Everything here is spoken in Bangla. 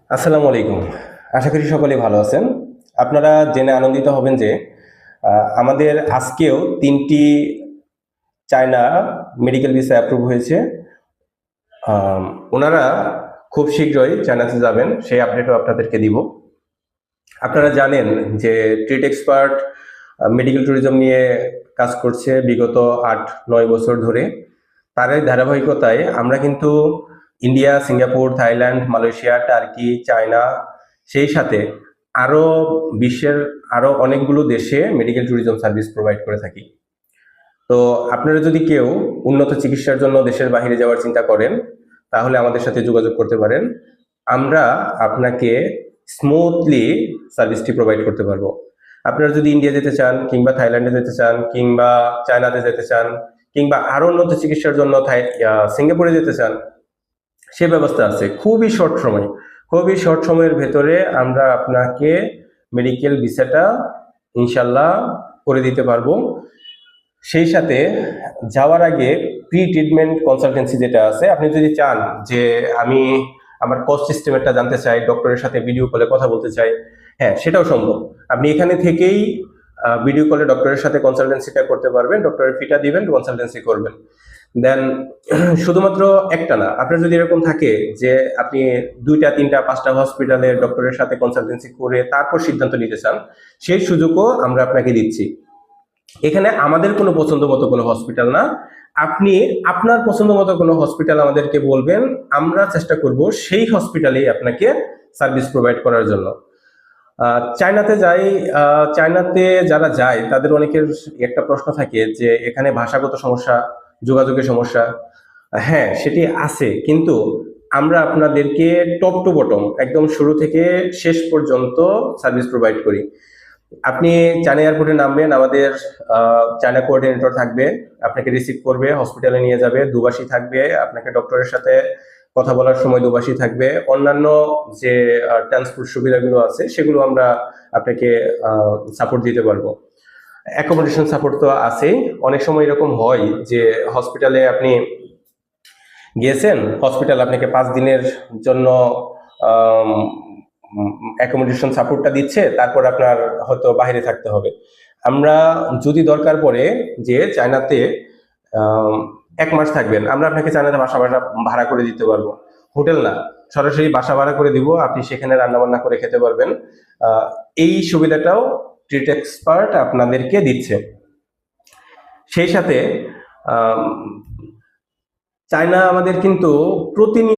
আসসালামু আলাইকুম। আশা করি সকলেই ভালো আছেন। আপনারা জেনে আনন্দিত হবেন যে আমাদের আজকেও ৩ টি চায়না মেডিকেল ভিসা অ্যাপ্রুভ হয়েছে। আম উনারা খুব শীঘ্রই চায়নাতে যাবেন। সেই আপডেটও আপনাদেরকে দিব। আপনারা জানেন যে ট্রিট এক্সপার্ট মেডিকেল ট্যুরিজম নিয়ে কাজ করছে বিগত ৮-৯ বছর ধরে। তারই ধারাবাহিকতায় আমরা কিন্তু India, Singapore, Thailand, Malaysia, turkey, China সেই সাথে আরো বিশ্বের আরো অনেকগুলো দেশে মেডিকেল ট্যুরিজম সার্ভিস প্রোভাইড করে থাকি। তো আপনারা যদি কেউ উন্নত চিকিৎসার জন্য দেশের বাহিরে যাওয়ার চিন্তা করেন, তাহলে আমাদের সাথে যোগাযোগ করতে পারেন। আমরা আপনাকে স্মুথলি সার্ভিসটি প্রোভাইড করতে পারবো। আপনারা যদি ইন্ডিয়া যেতে চান, কিংবা থাইল্যান্ডে যেতে চান, কিংবা চায়নাতে যেতে চান, কিংবা আরো উন্নত চিকিৎসার জন্য সিঙ্গাপুরে যেতে চান, সে ব্যবস্থা আছে। খুবই শর্ট সময়ের ভেতরে আমরা আপনাকে মেডিকেল ভিসাটা ইনশাল্লাহ করে দিতে পারবো। সেই সাথে যাওয়ার আগে প্রি ট্রিটমেন্ট কনসালটেন্সি যেটা আছে, আপনি যদি চান যে আমি আমার কস্ট সিস্টেমটা জানতে চাই, ডক্টরের সাথে ভিডিও কলে কথা বলতে চাই, হ্যাঁ সেটাও সম্ভব। আপনি এখানে থেকেই ভিডিও কলে ডক্টরের সাথে কনসালটেন্সিটা করতে পারবেন, ডক্টরের ফিটা দিবেন, কনসালটেন্সি করবেন। দেন শুধুমাত্র একটা না, আপনার যদি এরকম থাকে যে আপনি ২টা ৩টা ৫টা হসপিটালে ডক্টরের সাথে কনসালটেন্সি করে তারপর সিদ্ধান্ত নিতে চান, সেই সুযোগও আমরা আপনাকে দিচ্ছি। এখানে আমাদের কোনো পছন্দ মতো কোনো হসপিটাল না, আপনি আপনার পছন্দ মতো কোনো হসপিটাল আমাদেরকে বলবেন, আমরা চেষ্টা করব সেই হসপিটালেই আপনাকে সার্ভিস প্রোভাইড করার জন্য। চায়নাতে যারা যায় তাদের অনেকের একটা প্রশ্ন থাকে যে এখানে ভাষাগত সমস্যা, যোগাযোগের সমস্যা। হ্যাঁ সেটি আছে, কিন্তু আমরা আপনাদেরকে টপ টু বটম একদম শুরু থেকে শেষ পর্যন্ত সার্ভিস প্রোভাইড করি। আপনি চায়না এয়ারপোর্টে নামবেন, আমাদের চায়না কোঅর্ডিনেটর থাকবে, আপনাকে রিসিভ করবে, হসপিটালে নিয়ে যাবে, দুবাসী থাকবে, আপনাকে ডক্টরের সাথে কথা বলার সময় দুবাসী থাকবে। অন্যান্য যে ট্রান্সপোর্ট সুবিধাগুলো আছে সেগুলো আমরা আপনাকে সাপোর্ট দিতে পারবো। অ্যাকোমোডেশন সাপোর্ট তো আছেই। অনেক সময় এরকম হয় যে হসপিটালে আপনি গিয়েছেন, হসপিটাল আপনাকে ৫ দিনের জন্য অ্যাকোমোডেশন সাপোর্টটা দিচ্ছে, তারপর আপনার হয়তো বাইরে থাকতে হবে। আমরা যদি দরকার পড়ে যে চায়নাতে ১ মাস থাকবেন, আমরা আপনাকে চায়নাতে বাসা ভাড়া করে দিতে পারবো। হোটেল না, সরাসরি বাসা ভাড়া করে দিব, আপনি সেখানে রান্নাবান্না করে খেতে পারবেন। এই সুবিধাটাও ট্রিট এক্সপার্ট আপনাদেরকে দিচ্ছে। সেই সাথে চায়না আমাদের কিন্তু প্রতিনিয়ত